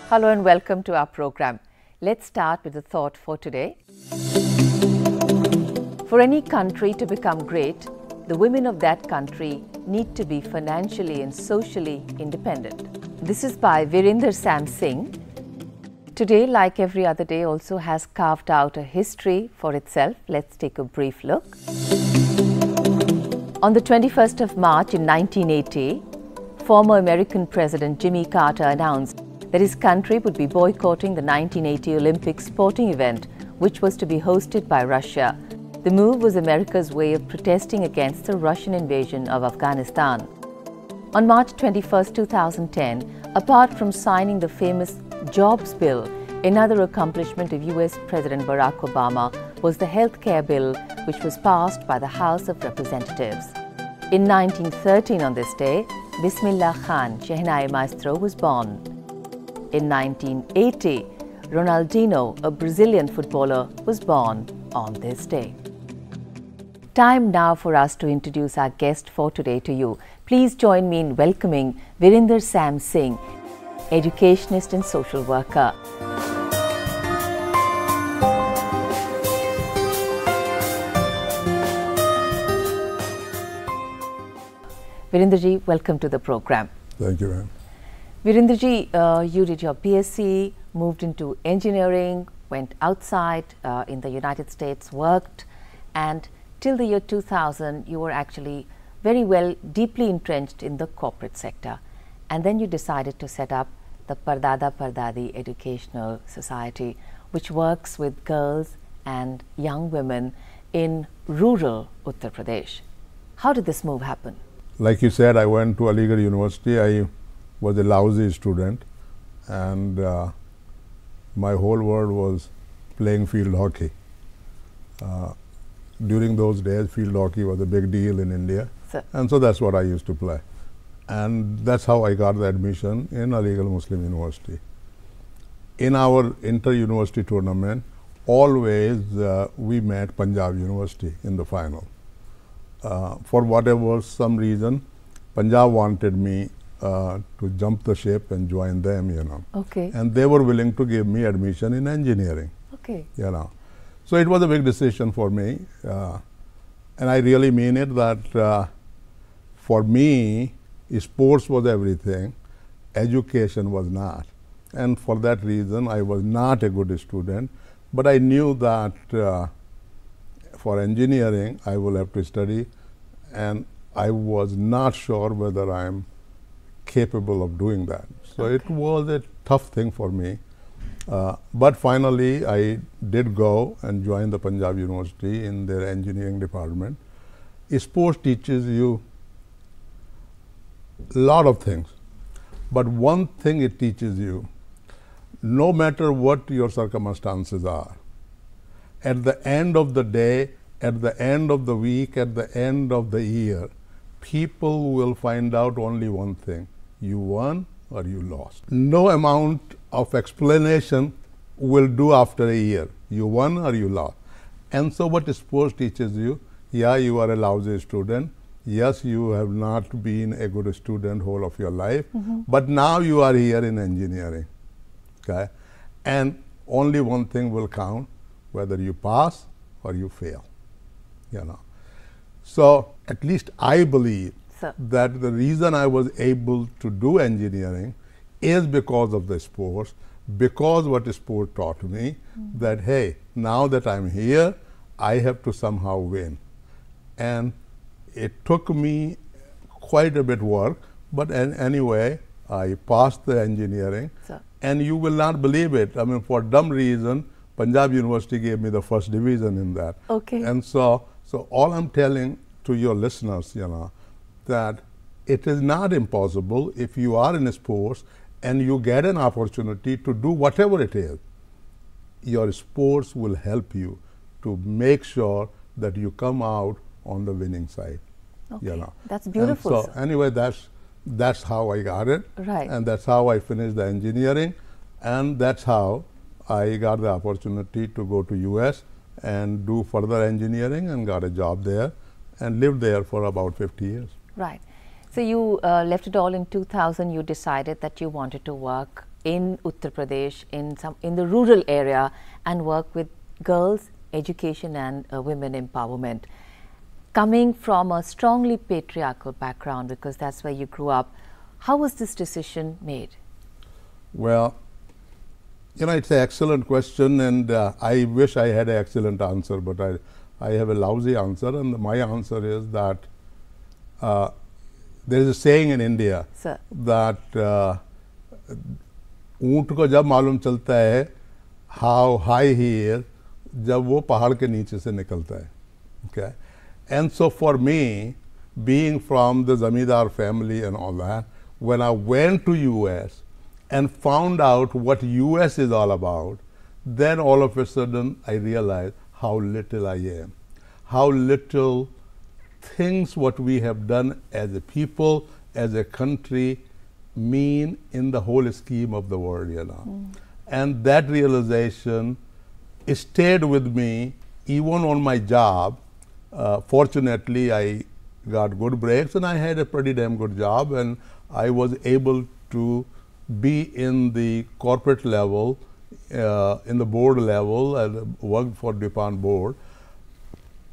Hello and welcome to our program. Let's start with the thought for today. For any country to become great, the women of that country need to be financially and socially independent. This is by Virendra Sam Singh. Today, like every other day, also has carved out a history for itself. Let's take a brief look. On the 21st of March in 1980, former American President Jimmy Carter announced that his country would be boycotting the 1980 Olympic sporting event, which was to be hosted by Russia. The move was America's way of protesting against the Russian invasion of Afghanistan. On March 21, 2010, apart from signing the famous Jobs Bill, another accomplishment of US President Barack Obama was the Health Care Bill, which was passed by the House of Representatives. In 1913 on this day, Bismillah Khan, Shehnai Maestro, was born. In 1980, Ronaldinho, a Brazilian footballer, was born on this day. Time now for us to introduce our guest for today to you. Please join me in welcoming Virendra Sam Singh, Educationist and Social Worker. Virendraji, welcome to the program. Thank you, ma'am. Virendraji, you did your BSc, moved into engineering, went outside in the United States, worked, and till the year 2000, you were actually very well, deeply entrenched in the corporate sector. And then you decided to set up the Pardada Pardadi Educational Society, which works with girls and young women in rural Uttar Pradesh. How did this move happen? Like you said, I went to Aligarh University. I was a lousy student, and my whole world was playing field hockey. During those days, field hockey was a big deal in India, and so that's what I used to play. And that's how I got the admission in Aligarh Muslim University. In our inter-university tournament, always we met Punjab University in the final. For whatever some reason, Punjab wanted me to jump the ship and join them, you know. Okay. And they were willing to give me admission in engineering. Okay. You know. So it was a big decision for me. And I really mean it that for me, sports was everything, education was not. And for that reason, I was not a good student. But I knew that for engineering, I will have to study, and I was not sure whether I am capable of doing that. So it was a tough thing for me. But finally, I did go and join the Punjab University in their engineering department. Sports teaches you a lot of things, but one thing it teaches you, no matter what your circumstances are, at the end of the day, at the end of the week, at the end of the year, people will find out only one thing: you won or you lost. No amount of explanation will do after a year. You won or you lost. And so what sports teaches you, yeah, you are a lousy student. Yes, you have not been a good student whole of your life, but now you are here in engineering, okay? And only one thing will count, whether you pass or you fail, you know. So at least I believe that the reason I was able to do engineering is because of the sports, because what sport taught me, that hey, now that I'm here, I have to somehow win. And it took me quite a bit work, but anyway, I passed the engineering, and you will not believe it. I mean, for dumb reason, Punjab University gave me the first division in that. Okay. And so all I'm telling to your listeners, you know, that it is not impossible if you are in sports and you get an opportunity to do whatever it is. Your sports will help you to make sure that you come out on the winning side. Okay. You know. That's beautiful. And so anyway, that's how I got it. Right. And that's how I finished the engineering, and that's how I got the opportunity to go to US and do further engineering and got a job there and lived there for about 50 years. Right. So you left it all in 2000. You decided that you wanted to work in Uttar Pradesh, in the rural area, and work with girls, education and women empowerment. Coming from a strongly patriarchal background, because that's where you grew up, how was this decision made? Well, you know, it's an excellent question, and I wish I had an excellent answer, but I have a lousy answer, and my answer is that there is a saying in India Sir. that ऊंट को जब मालूम चलता है how high he is, जब वो पहाड़ के नीचे से निकलता है. Okay, and so for me, being from the zamindar family and all that, when I went to US and found out what US is all about, then all of a sudden I realized how little I am, how little things what we have done as a people, as a country, mean in the whole scheme of the world, you know. And that realization stayed with me even on my job. Fortunately, I got good breaks and I had a pretty damn good job, and I was able to be in the corporate level, in the board level, and worked for DuPont board.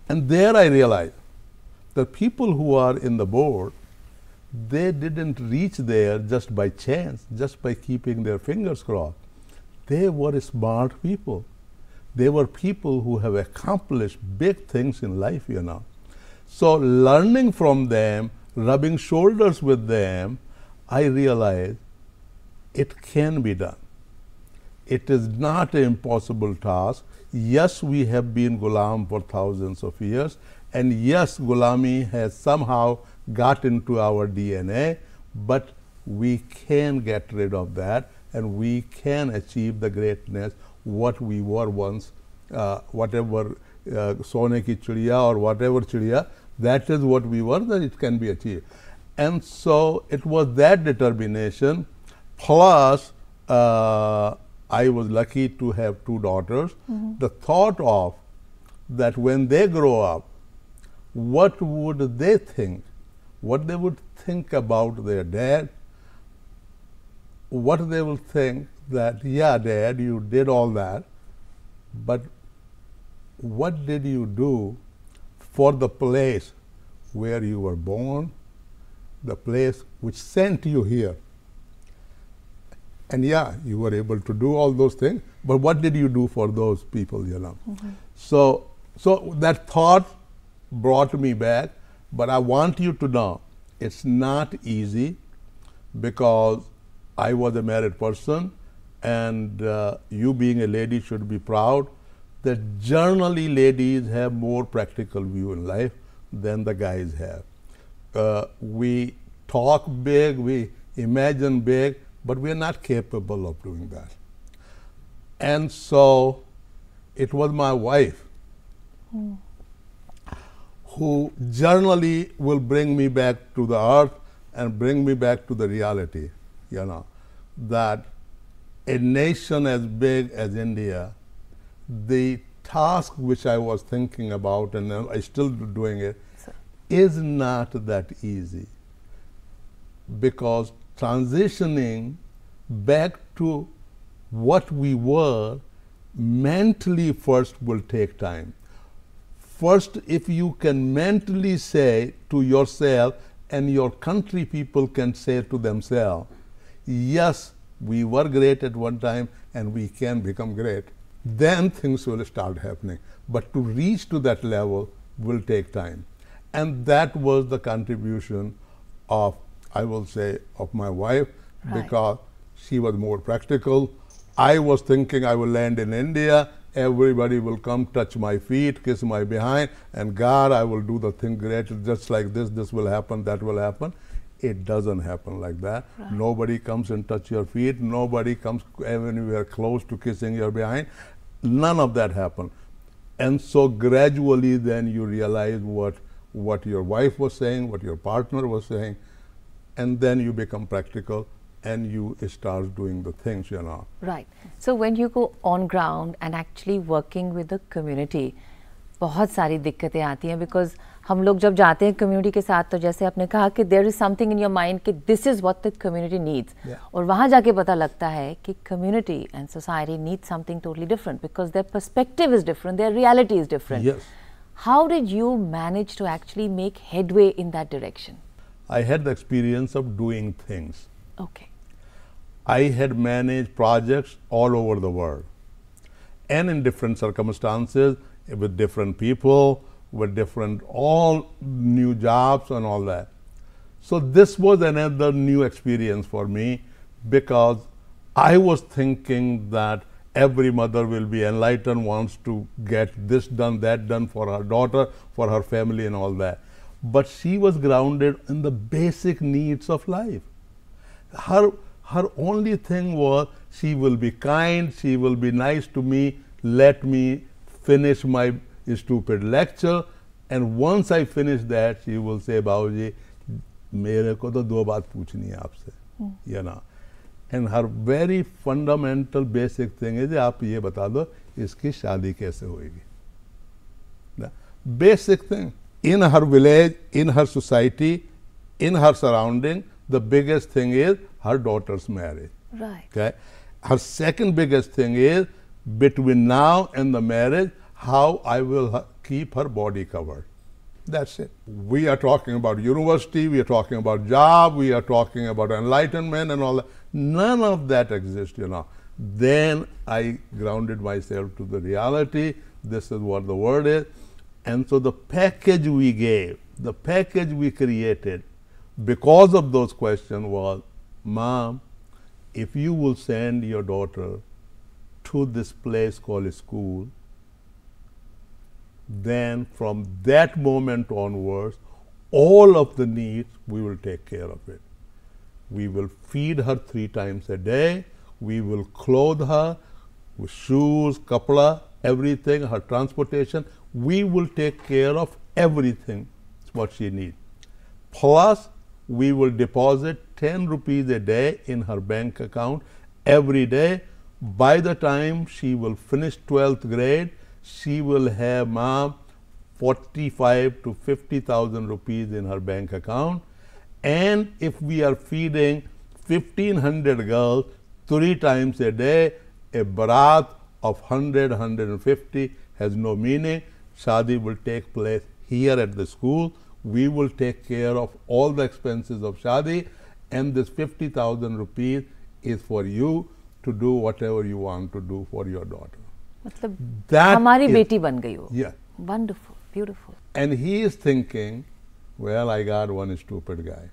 And there I realized the people who are in the board, they didn't reach there just by chance, just by keeping their fingers crossed. They were smart people. They were people who have accomplished big things in life, you know. So learning from them, rubbing shoulders with them, I realized it can be done. It is not an impossible task. Yes, we have been Ghulam for thousands of years, and yes, Ghulami has somehow got into our DNA, but we can get rid of that, and we can achieve the greatness what we were once, whatever Sone ki chidiya or whatever chidiya, that is what we were, that it can be achieved. And so it was that determination, plus I was lucky to have two daughters. The thought of that when they grow up, what would they think? What they would think about their dad, what they will think that, yeah, Dad, you did all that, but what did you do for the place where you were born, the place which sent you here? And yeah, you were able to do all those things, but what did you do for those people, you know? So that thought brought me back, but I want you to know it's not easy, because I was a married person, and you being a lady should be proud that generally ladies have more practical view in life than the guys have. We talk big, we imagine big, but we are not capable of doing that. And so it was my wife who generally will bring me back to the earth and bring me back to the reality, you know, that a nation as big as India, the task which I was thinking about, and I still doing it, is not that easy, because transitioning back to what we were mentally first will take time. First, if you can mentally say to yourself, and your country people can say to themselves, yes, we were great at one time and we can become great, then things will start happening. But to reach to that level will take time. And that was the contribution of, I will say, of my wife, because she was more practical. I was thinking I will land in India, everybody will come touch my feet, kiss my behind, and God, I will do the thing great, just like this will happen, that will happen. It doesn't happen like that. Nobody comes and touch your feet, nobody comes anywhere close to kissing your behind. None of that happened. And so gradually then you realize what your wife was saying, what your partner was saying, and then you become practical and you start doing the things, you know. Right. So when you go on ground and actually working with the community, बहुत सारी दिक्कतें आती हैं because हम लोग जब जाते हैं कम्युनिटी के साथ तो जैसे आपने कहा कि there is something in your mind कि this is what the community needs और वहाँ जाके पता लगता है कि community and society needs something totally different because their perspective is different, their reality is different. How did you manage to actually make headway in that direction? I had the experience of doing things. Okay. I had managed projects all over the world and in different circumstances with different people, with different all new jobs and all that. So this was another new experience for me because I was thinking that every mother will be enlightened, wants to get this done, that done for her daughter, for her family and all that. But she was grounded in the basic needs of life. Her only thing was she will be kind, she will be nice to me, let me finish my stupid lecture, and once I finish that, she will say, "Babuji, मेरे को तो 2 बात पूछनी है आपसे," you know. And her very fundamental basic thing is, आप ये बता दो इसकी शादी कैसे होगी. The basic thing. In her village, in her society, in her surrounding, the biggest thing is her daughter's marriage. Right. Okay. Her second biggest thing is between now and the marriage, how I will keep her body covered. That's it. We are talking about university, we are talking about job, we are talking about enlightenment and all that. None of that exists, you know. Then I grounded myself to the reality. This is what the word is. And so the package we gave, the package we created because of those questions was, Mom, if you will send your daughter to this place called school, then from that moment onwards, all of the needs, we will take care of it. We will feed her 3 times a day. We will clothe her with shoes, kapda, everything, her transportation. We will take care of everything what she needs. Plus, we will deposit 10 rupees a day in her bank account every day. By the time she will finish 12th grade, she will have, Mom, 45 to 50,000 rupees in her bank account. And if we are feeding 1,500 girls 3 times a day, a barat of 100, 150 has no meaning. Shadi will take place here at the school. We will take care of all the expenses of Shadi, and this 50,000 rupees is for you to do whatever you want to do for your daughter. मतलब हमारी बेटी बन गई हो. Yeah. Wonderful, beautiful. And he is thinking, well, I got one stupid guy,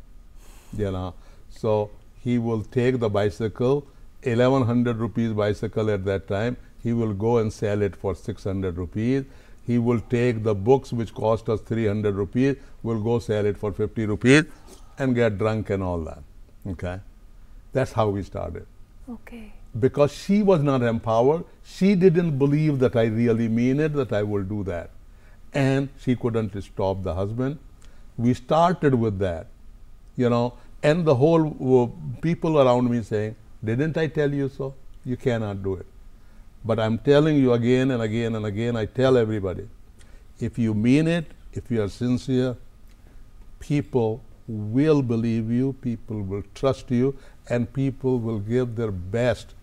you know. So he will take the bicycle, 1,100 rupees bicycle at that time. He will go and sell it for 600 rupees. He will take the books which cost us 300 rupees, will go sell it for 50 rupees and get drunk and all that. Okay. That's how we started. Okay. Because she was not empowered. She didn't believe that I really mean it, that I will do that. And she couldn't stop the husband. We started with that, you know, and the whole people around me saying, didn't I tell you so? You cannot do it. But I'm telling you again and again and again, I tell everybody, if you mean it, if you are sincere, people will believe you, people will trust you, and people will give their best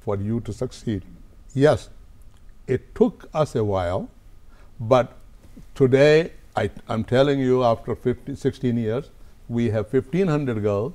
for you to succeed. Yes, it took us a while, but today, I'm telling you, after 16 years, we have 1,500 girls.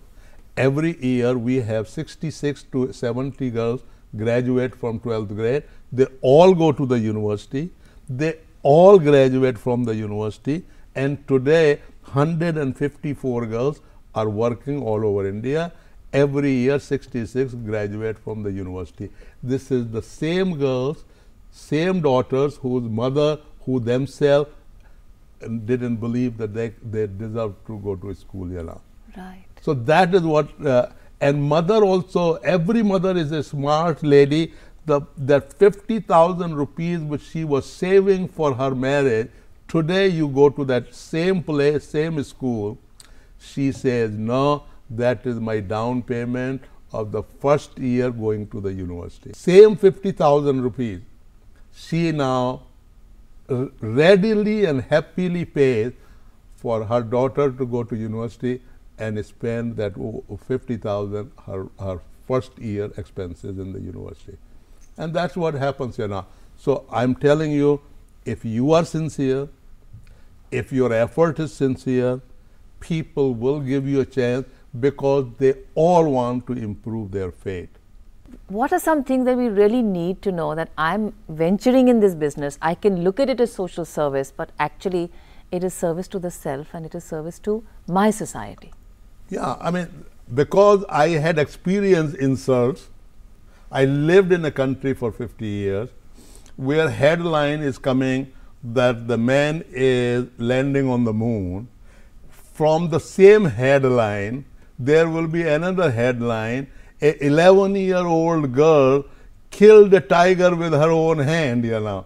Every year, we have 66 to 70 girls graduate from 12th grade. They all go to the university. They all graduate from the university. And today, 154 girls are working all over India. Every year, 66 graduate from the university. This is the same girls, same daughters whose mother, who themselves didn't believe that they deserve to go to school, you know. Right. So that is what, and mother also, every mother is a smart lady. That 50,000 rupees which she was saving for her marriage, today you go to that same place, same school, she says, no, that is my down payment of the first year going to the university. Same 50,000 rupees, she now readily and happily pays for her daughter to go to university and spend that 50,000 her first year expenses in the university. And that's what happens here now. So I'm telling you, if you are sincere, if your effort is sincere, people will give you a chance because they all want to improve their fate. What are some things that we really need to know that I'm venturing in this business? I can look at it as social service, but actually it is service to the self and it is service to my society. Yeah, I mean, because I had experience in service, I lived in a country for 50 years where headline is coming that the man is landing on the moon. From the same headline, there will be another headline, a 11-year-old girl killed a tiger with her own hand, you know.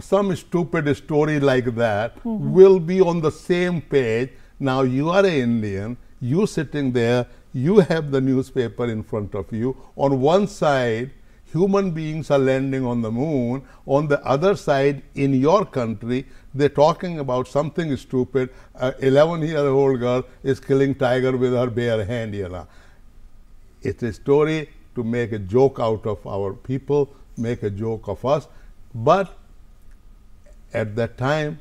Some stupid story like that will be on the same page. Now you are an Indian, you sitting there, you have the newspaper in front of you. On one side, human beings are landing on the moon. On the other side, in your country, they're talking about something stupid. An 11-year-old girl is killing tiger with her bare hand, you know. It's a story to make a joke out of our people, make a joke of us. But at that time,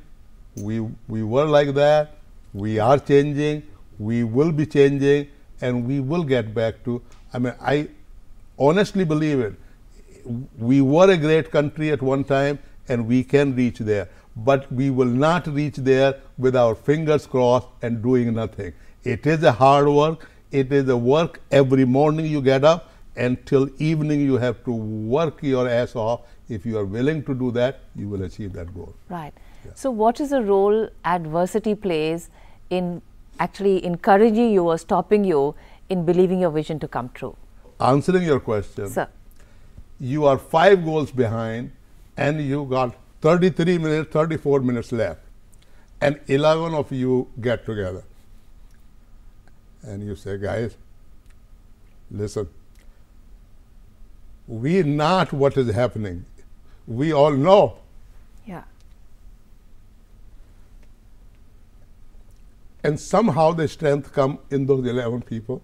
we were like that. We are changing. We will be changing, and we will get back to. I mean, I honestly believe it. We were a great country at one time, and we can reach there. But we will not reach there with our fingers crossed and doing nothing. It is a hard work. It is a work every morning you get up until evening you have to work your ass off. If you are willing to do that, you will achieve that goal. Right. Yeah. So what is the role adversity plays in actually encouraging you or stopping you in believing your vision to come true? Answering your question, sir, you are 5 goals behind and you got 33 minutes, 34 minutes left, and 11 of you get together. And you say, guys, listen, we not what is happening. We all know. Yeah. And somehow the strength come in those 11 people.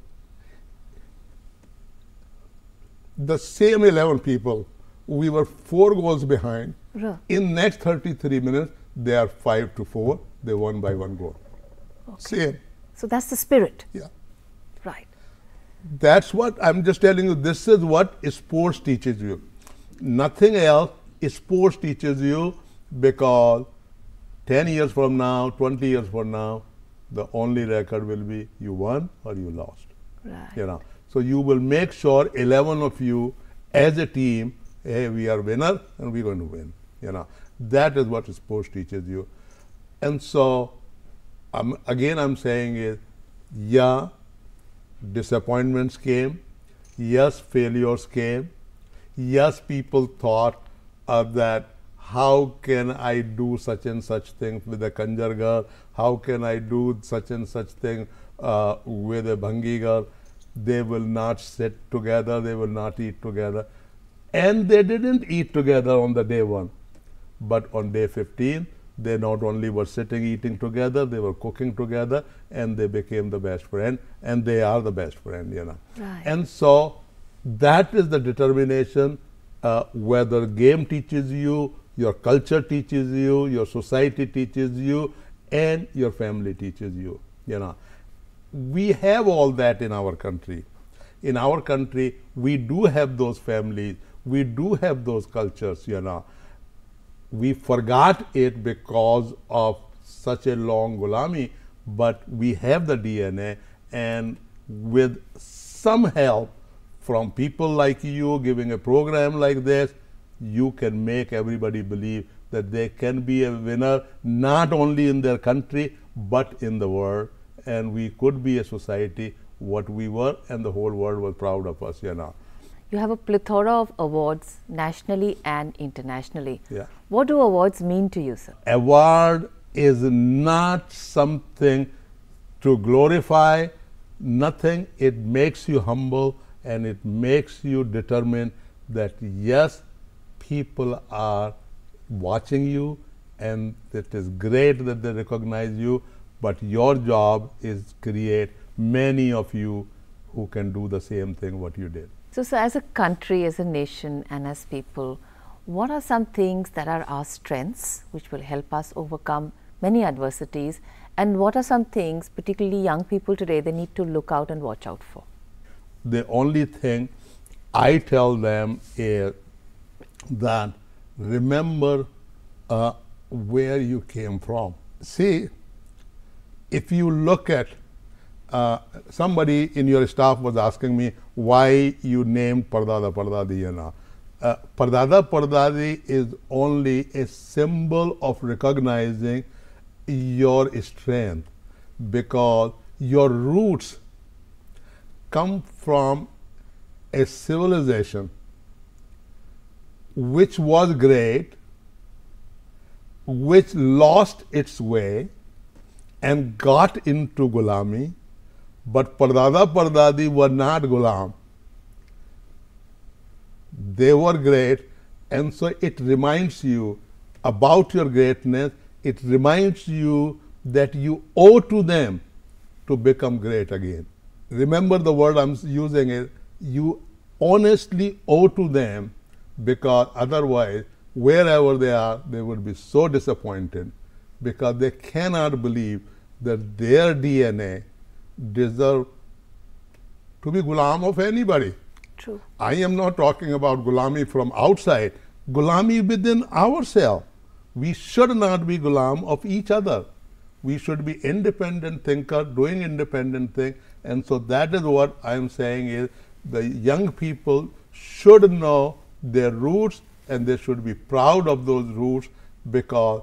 The same 11 people, we were 4 goals behind. Right. In next 33 minutes, they are 5-4. They won by 1 goal. Okay. Same. So that's the spirit. Yeah. Right. That's what I'm just telling you. This is what sports teaches you. Nothing else. Sports teaches you, because 10 years from now, 20 years from now, the only record will be you won or you lost. Right. You know. So you will make sure 11 of you as a team, hey, we are winner and we're going to win. You know. That is what sports teaches you. And so again I'm saying is, yeah, disappointments came, yes, failures came, yes, people thought that how can I do such and such thing with a Kanjar girl, how can I do such and such thing with a Bhangi girl. They will not sit together, they will not eat together. And they didn't eat together on the day 1, but on day 15, they not only were sitting eating together, they were cooking together, and they became the best friend, and they are the best friend, you know. Right. And so that is the determination, whether game teaches you, your culture teaches you, your society teaches you, and your family teaches you, you know. We have all that in our country. In our country, we do have those families, we do have those cultures, you know. We forgot it because of such a long gulami, but we have the DNA, and with some help from people like you giving a program like this, you can make everybody believe that they can be a winner not only in their country but in the world, and we could be a society what we were, and the whole world was proud of us, you know. You have a plethora of awards nationally and internationally. Yeah. What do awards mean to you, sir? Award is not something to glorify, nothing. It makes you humble, and it makes you determined that yes, people are watching you and it is great that they recognize you, but your job is create many of you who can do the same thing what you did. So as a country, as a nation, and as people, what are some things that are our strengths which will help us overcome many adversities, and what are some things, particularly young people today, they need to look out and watch out for? The only thing I tell them is that remember where you came from. See, if you look at somebody in your staff was asking me why you named Pardada Pardadi. Pardada Pardadi is only a symbol of recognizing your strength, because your roots come from a civilization which was great, which lost its way and got into Gulami, but Pardada Pardadi were not Gulam. They were great, and so it reminds you about your greatness. It reminds you that you owe to them to become great again. Remember the word I'm using is you honestly owe to them, because otherwise wherever they are, they would be so disappointed because they cannot believe that their DNA deserve to be gulam of anybody. True. I am not talking about gulami from outside, gulami within ourselves. We should not be gulam of each other. We should be independent thinker, doing independent thing. And so that is what I am saying is the young people should know their roots, and they should be proud of those roots, because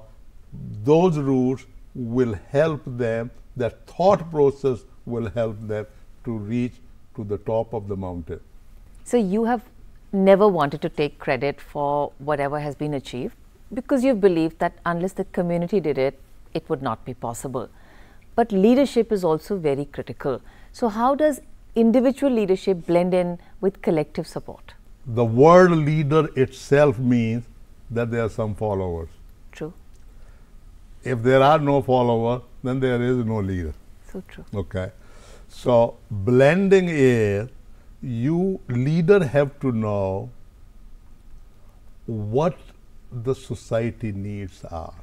those roots will help them, that thought process will help them to reach to the top of the mountain. So you have never wanted to take credit for whatever has been achieved, because you believe that unless the community did it, it would not be possible. But leadership is also very critical. So how does individual leadership blend in with collective support? The word leader itself means that there are some followers. True. If there are no followers, then there is no leader. So true. Okay. So blending is, you leader have to know what the society needs are.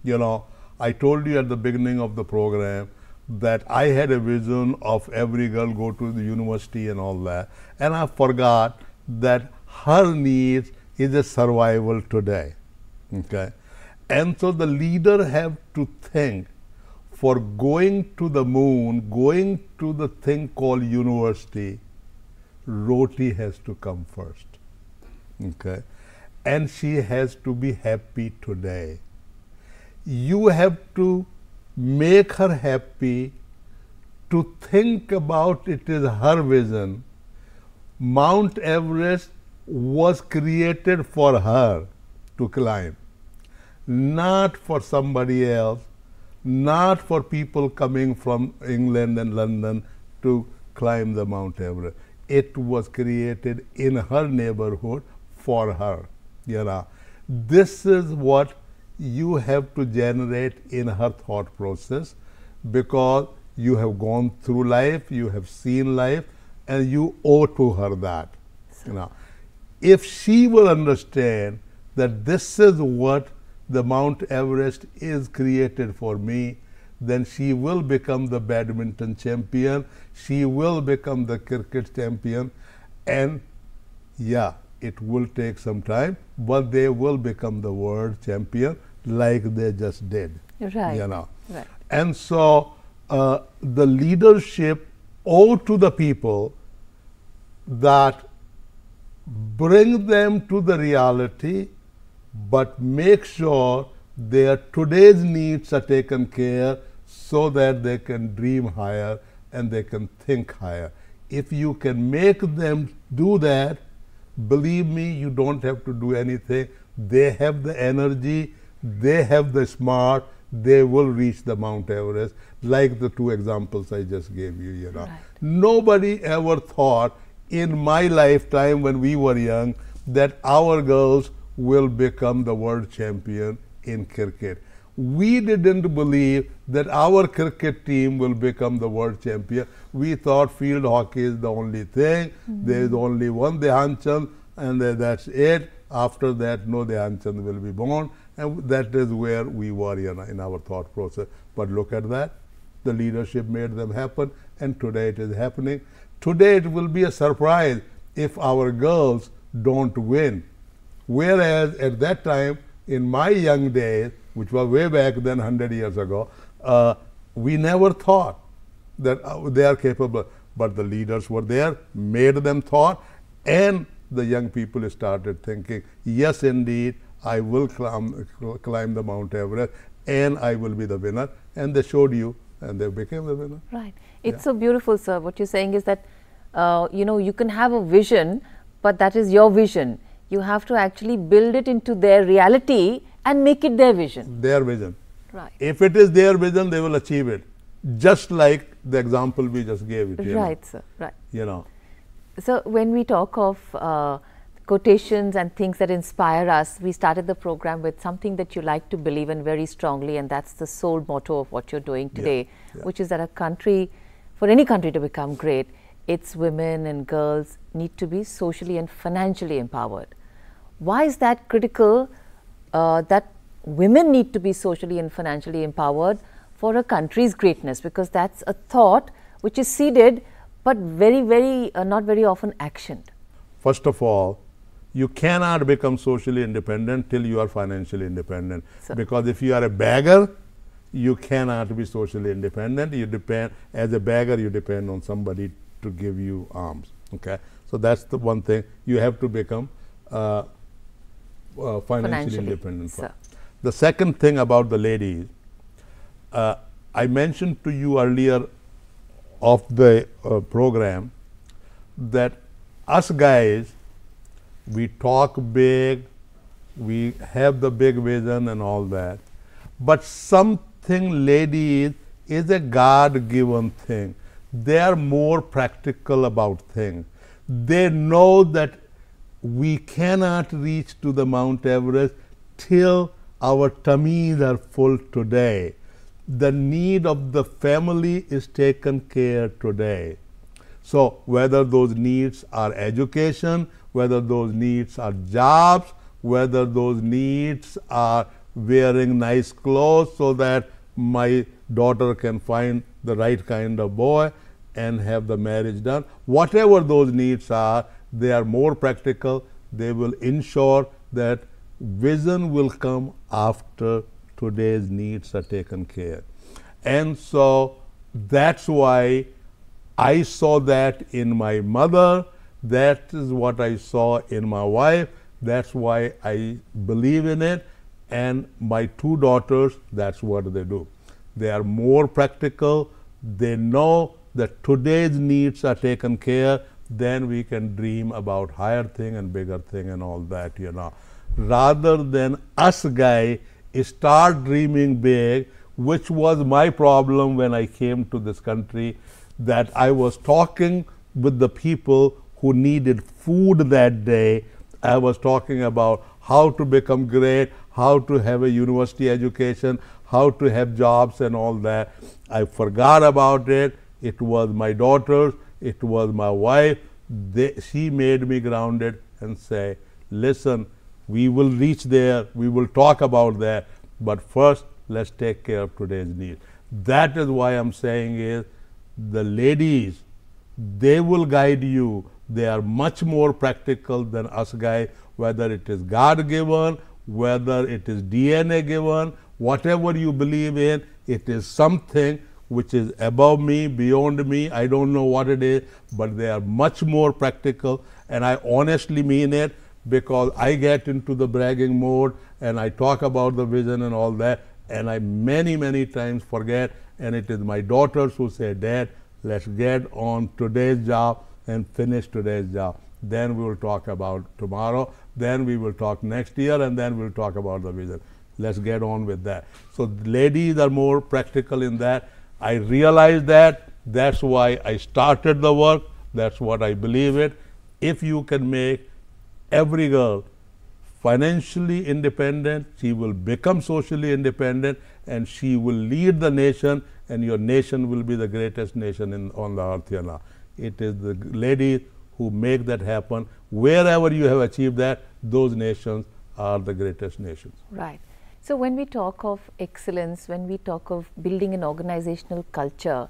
You know, I told you at the beginning of the program that I had a vision of every girl go to the university and all that, and I forgot that her needs is a survival today. Okay. And so the leader have to think, for going to the moon, going to the thing called university, roti has to come first. Okay. And she has to be happy today. You have to make her happy, to think about it is her vision. Mount Everest was created for her to climb, not for somebody else, not for people coming from England and London to climb the Mount Everest. It was created in her neighborhood for her. You know, this is what you have to generate in her thought process, because you have gone through life, you have seen life, and you owe to her that. You know, if she will understand that this is what the Mount Everest is created for me, then she will become the badminton champion, she will become the cricket champion, and yeah, it will take some time, but they will become the world champion like they just did. Right. You know. Right. And so the leadership owe to the people that bring them to the reality, but make sure their today's needs are taken care, so that they can dream higher and they can think higher. If you can make them do that, believe me, you don't have to do anything. They have the energy, they have the smart, they will reach the Mount Everest, like the two examples I just gave you. You know, Right. Nobody ever thought in my lifetime when we were young that our girls will become the world champion in cricket. We didn't believe that our cricket team will become the world champion. We thought field hockey is the only thing. There is only one Dhyan Chand, and that's it. After that, no Dhyan Chand will be born. And that is where we were in our thought process. But look at that. The leadership made them happen, and today it is happening. Today it will be a surprise if our girls don't win. Whereas at that time, in my young days, which was way back then 100 years ago, we never thought that they are capable. But the leaders were there, made them thought, and the young people started thinking, yes, indeed, I will climb the Mount Everest, and I will be the winner. And they showed you, and they became the winner. Right. It's so beautiful, sir. What you're saying is that, you can have a vision, but that is your vision. You have to actually build it into their reality and make it their vision. Their vision. Right. If it is their vision, they will achieve it. Just like the example we just gave it. Right, sir. Right. So when we talk of quotations and things that inspire us, we started the program with something that you like to believe in very strongly, and that's the sole motto of what you're doing today, which is that a country, for any country to become great, its women and girls need to be socially and financially empowered. Why is that critical, that women need to be socially and financially empowered for a country's greatness? Because that's a thought which is seeded, but not very often actioned. First of all, you cannot become socially independent till you are financially independent. Because if you are a beggar, you cannot be socially independent. You depend, as a beggar, you depend on somebody to give you alms. Okay, so that's the one thing. You have to become financially independent. The second thing about the ladies, I mentioned to you earlier of the program that us guys, we talk big, we have the big vision and all that, but something ladies is a God-given thing. They are more practical about things. They know that we cannot reach to the Mount Everest till our tummies are full today. The need of the family is taken care today. So whether those needs are education, whether those needs are jobs, whether those needs are wearing nice clothes so that my daughter can find the right kind of boy and have the marriage done, whatever those needs are, they are more practical. They will ensure that vision will come after today's needs are taken care. And so that's why I saw that in my mother. That is what I saw in my wife. That's why I believe in it. And my two daughters, that's what they do. They are more practical. They know that today's needs are taken care. Then we can dream about higher thing and bigger thing and all that, rather than us guy start dreaming big, which was my problem when I came to this country, that I was talking with the people who needed food that day. I was talking about how to become great, how to have a university education, how to have jobs and all that. I forgot about it. It was my daughters, it was my wife. She made me grounded and say, listen, we will reach there, we will talk about that, but first let's take care of today's needs. That is why I'm saying is, the ladies, they will guide you. They are much more practical than us guys, whether it is God given, whether it is DNA given, whatever you believe in, it is something which is above me, beyond me. I don't know what it is, but they are much more practical, and I honestly mean it, because I get into the bragging mode and I talk about the vision and all that, and I many times forget, and it is my daughters who say, Dad, let's get on today's job and finish today's job. Then we will talk about tomorrow, then we will talk next year, and then we'll talk about the vision. Let's get on with that. So ladies are more practical in that. I realized that. That's why I started the work. That's what I believe in. If you can make every girl financially independent, she will become socially independent, and she will lead the nation, and your nation will be the greatest nation on the earth. It is the ladies who make that happen. Wherever you have achieved that, those nations are the greatest nations. Right. So when we talk of excellence, when we talk of building an organizational culture,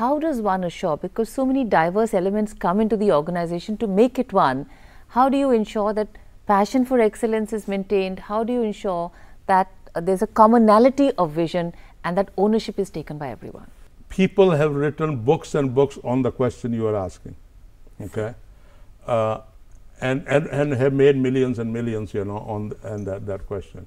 how does one assure, because so many diverse elements come into the organization to make it one, how do you ensure that passion for excellence is maintained? How do you ensure that there's a commonality of vision and that ownership is taken by everyone? People have written books and books on the question you are asking, okay? And have made millions and millions, on that question.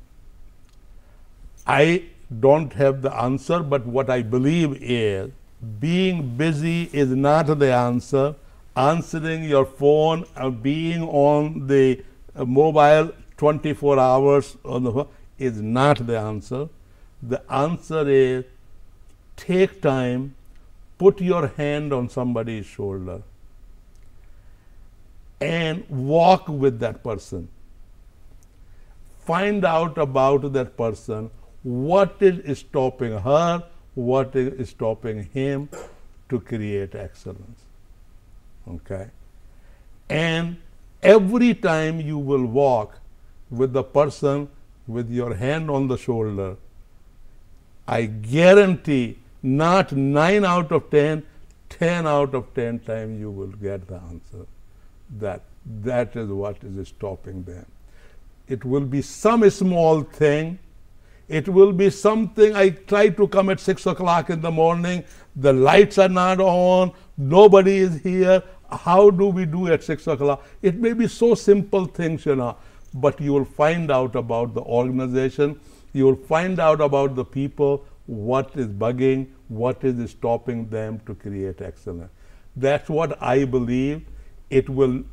I don't have the answer, but what I believe is being busy is not the answer. Answering your phone or being on the mobile 24 hours on the phone is not the answer. The answer is take time, put your hand on somebody's shoulder and walk with that person. Find out about that person, what is stopping her, what is stopping him to create excellence. Okay? And every time you will walk with the person with your hand on the shoulder, I guarantee not 9 out of 10, 10 out of 10 times you will get the answer. That is what is stopping them. It will be some small thing. It will be something, I try to come at 6 o'clock in the morning, the lights are not on, nobody is here. How do we do at 6 o'clock? It may be so simple things, but you will find out about the organization, you will find out about the people, what is bugging, what is stopping them to create excellence. That's what I believe. It will,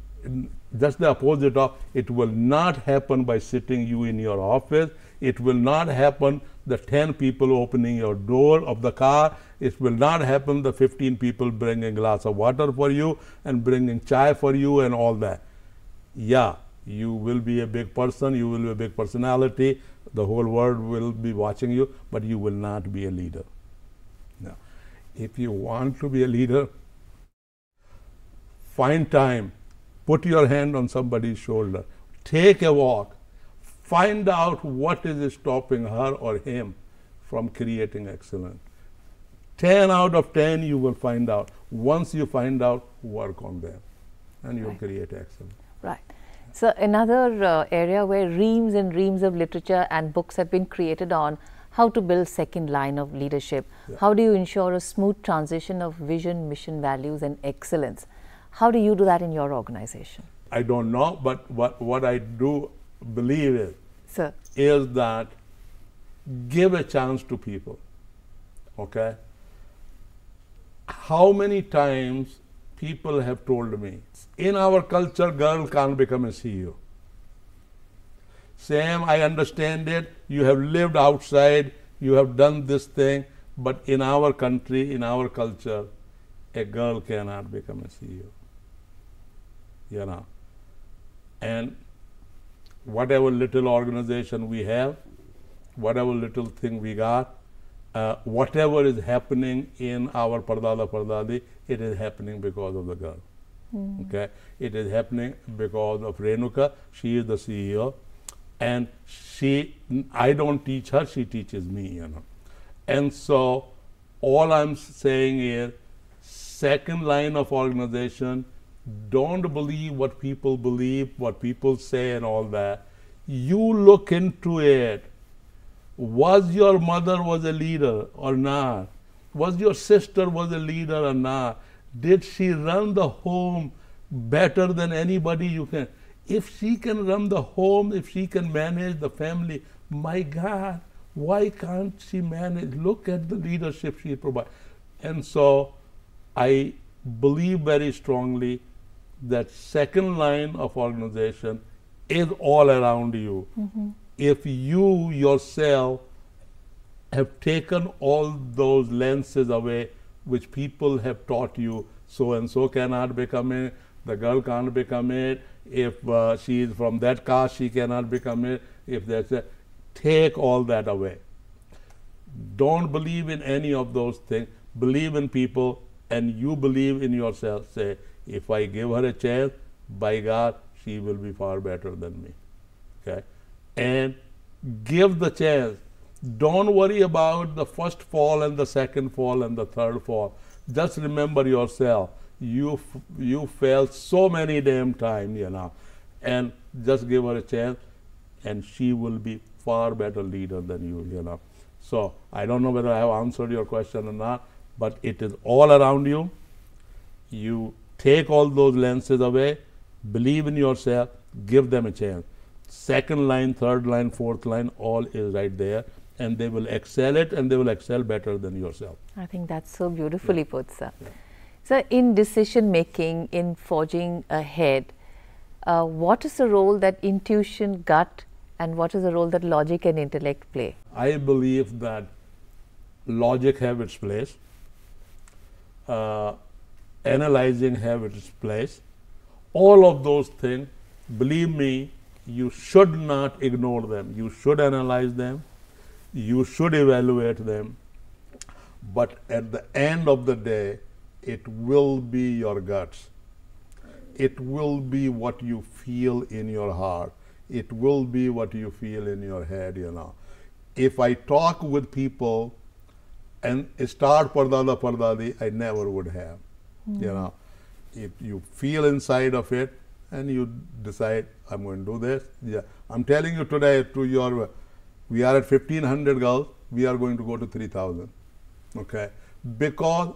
just the opposite of, it will not happen by sitting you in your office. It will not happen the 10 people opening your door of the car. It will not happen the 15 people bringing a glass of water for you and bringing chai for you and all that. Yeah, you will be a big person, you will be a big personality, the whole world will be watching you, but you will not be a leader. Now, if you want to be a leader, find time, put your hand on somebody's shoulder, take a walk, find out what is stopping her or him from creating excellence. 10 out of 10 you will find out. Once you find out, work on them and you will create excellence. Right. So another area where reams and reams of literature and books have been created on how to build second line of leadership. How do you ensure a smooth transition of vision, mission, values and excellence? How do you do that in your organization? I don't know, but what I do believe is that give a chance to people. Okay? How many times people have told me, in our culture, girl can't become a CEO. Sam, I understand it. You have lived outside, you have done this thing, but in our country, in our culture, a girl cannot become a CEO. And whatever little organization we have, whatever little thing we got, whatever is happening in our Pardada Pardadi, it is happening because of the girl. Okay, it is happening because of Renuka. She is the CEO, and I don't teach her; she teaches me. And so, all I'm saying is, second line of organization. Don't believe what people believe, what people say and all that. You look into it. Was your mother was a leader or not? Was your sister was a leader or not? Did she run the home better than anybody you can? If she can run the home, if she can manage the family, my God, why can't she manage? Look at the leadership she provides. And so I believe very strongly that second line of organization is all around you. If you yourself have taken all those lenses away which people have taught you, so and so cannot become it, the girl can't become it, if she is from that caste, she cannot become it. If there's a, take all that away. Don't believe in any of those things. Believe in people, and you believe in yourself. Say, if I give her a chance, by God, she will be far better than me. Okay? And give the chance. Don't worry about the first fall and the second fall and the third fall. Just remember yourself. You failed so many damn times, you know. And just give her a chance, and she will be far better leader than you, you know. So I don't know whether I have answered your question or not, but it is all around you. You take all those lenses away, believe in yourself, give them a chance. Second line, third line, fourth line, all is right there, and they will excel it, and they will excel better than yourself. I think that's so beautifully put, sir. Yeah. So in decision making, in forging ahead, what is the role that intuition, gut, and what is the role that logic and intellect play? I believe that logic have its place, analyzing have its place. All of those things, believe me, you should not ignore them. You should analyze them. You should evaluate them. But at the end of the day, it will be your guts. It will be what you feel in your heart. It will be what you feel in your head, you know. If I talk with people and start pardada pardadi, I never would have, you know. If you feel inside of it and you decide, I'm going to do this. Yeah, I'm telling you today, we are at 1,500 girls, we are going to go to 3,000, okay? Because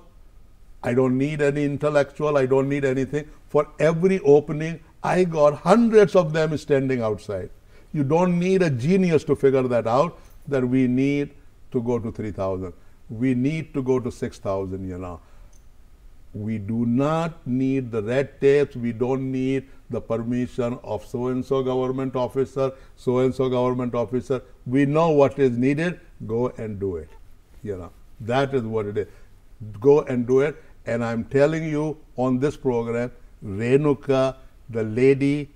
I don't need any intellectual, I don't need anything. For every opening, I got hundreds of them standing outside. You don't need a genius to figure that out, that we need to go to 3,000. We need to go to 6,000, you know. We do not need the red tapes. We don't need the permission of so-and-so government officer, so-and-so government officer. We know what is needed. Go and do it, you know. That is what it is. Go and do it. And I'm telling you on this program, Renuka, the lady,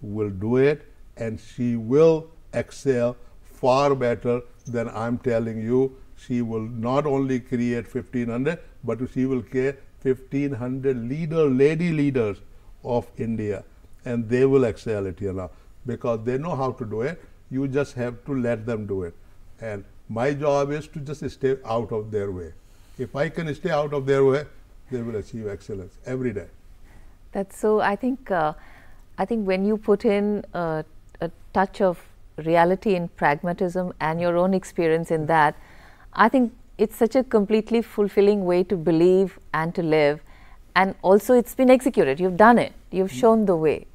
will do it, and she will excel far better than I'm telling you. She will not only create 1,500, but she will create 1,500 lady leaders of India, and they will excel it, you know, because they know how to do it. You just have to let them do it. And my job is to just stay out of their way. If I can stay out of their way, they will achieve excellence every day. That's so. I think when you put in a touch of reality and pragmatism and your own experience in that, I think it's such a completely fulfilling way to believe and to live, and also it's been executed. You've done it. You've shown the way.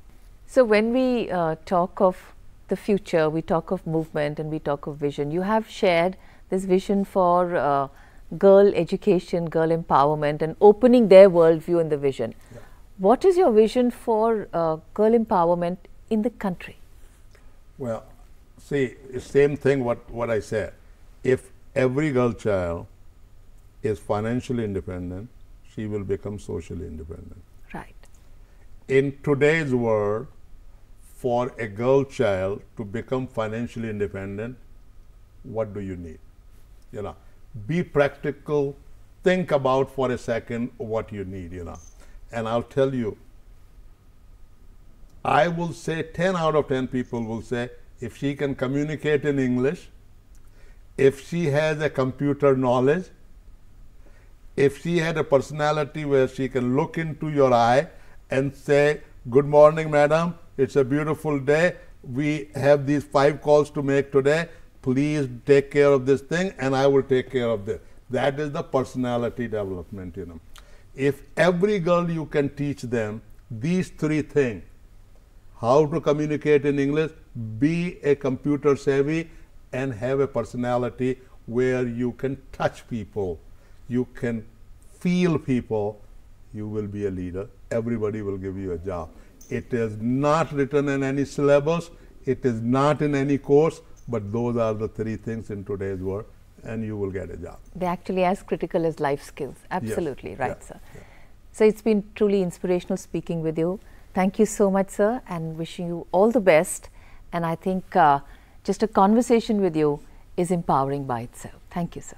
So when we talk of the future, we talk of movement and we talk of vision. You have shared this vision for girl education, girl empowerment, and opening their worldview in the vision. Yeah. What is your vision for girl empowerment in the country? Well, see, same thing what I said. If every girl child is financially independent, she will become socially independent. Right. In today's world, for a girl child to become financially independent, what do you need? You know, be practical, think about for a second what you need, you know. And I'll tell you, I will say 10 out of 10 people will say, if she can communicate in English, if she has a computer knowledge, if she had a personality where she can look into your eye and say, good morning, madam, it's a beautiful day, we have these 5 calls to make today, please take care of this thing and I will take care of this. That is the personality development, you know. If every girl you can teach them these 3 things, how to communicate in English, be a computer savvy, and have a personality where you can touch people, you can feel people, you will be a leader. Everybody will give you a job. It is not written in any syllabus, it is not in any course, but those are the 3 things in today's world, and you will get a job. They're actually as critical as life skills. Absolutely, yes. Right, yeah. sir. Yeah. So it's been truly inspirational speaking with you. Thank you so much, sir, and wishing you all the best. And I think just a conversation with you is empowering by itself. Thank you, sir.